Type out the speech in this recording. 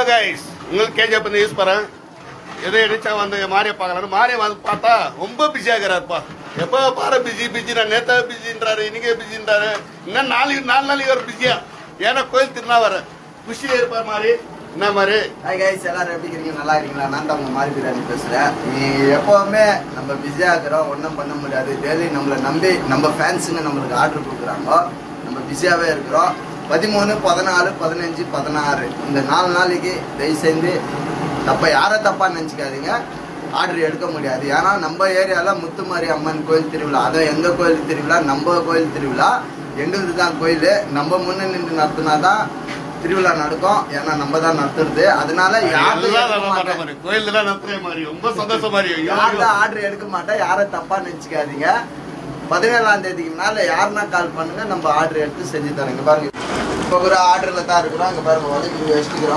guys உங்களுக்கு கேஜப் வந்து use பண்ணேன் எதை எடுத்தா வந்து மாறிய பார்க்கலாம் மாறிய வந்து பார்த்தா ரொம்ப பிஸியாக இருக்கிறாருப்பா எப்போ பாரு பிஸி நான் நேத்தா பிஸின்றாரு இன்னைக்கே பிஸின்றாரு இன்னும் நாலு நாளைக்கு ஒரு பிஸியா ஏன்னா கோயில் திருநா வர குஷியா இருப்பார் மாதிரி என்ன மாதிரி ஹாய் கைஸ் எல்லாரும் எப்படி இருக்கீங்க நல்லா இருக்கீங்களா நான் தான் உங்க மாதிரி பிரியாணி பேசுறேன் நீ எப்பவுமே நம்ம பிஸியா இருக்கிறோம் ஒன்றும் பண்ண முடியாது டெய்லி நம்மளை நம்பி நம்ம ஃபேன்ஸுங்க நம்மளுக்கு ஆர்டர் கொடுக்குறாங்க நம்ம பிஸியாவே இருக்கிறோம் 13, 14, 15, 16 இந்த 4 நாளைக்கு தயவு செஞ்சு யாரை தப்பா நினச்சிக்காதீங்க ஆர்டர் எடுக்க முடியாது ஏன்னா நம்ம ஏரியாவில் முத்துமாரி அம்மன் கோயில் திருவிழா அதை எந்த கோயில் திருவிழா நம்ம கோயில் திருவிழா எங்களுக்கு தான் கோயில் நம்ம முன்ன நின்று நடத்தினாதான் திருவிழா நடக்கும் ஏன்னா நம்ம தான் நடத்துறது அதனால ஆர்டர் எடுக்க மாட்டேன் யாரும் தப்பா நினைச்சுக்காதீங்க 17ஆம் தேதிக்கு மேல யாருன்னா கால் பண்ணுங்க நம்ம ஆர்டர் எடுத்து செஞ்சு தரோம் இங்க பாருங்க இப்போ ஒரு ஆர்டர்ல தான் இருக்கிறோம் இங்க பாருங்க வச்சுக்கிறோம்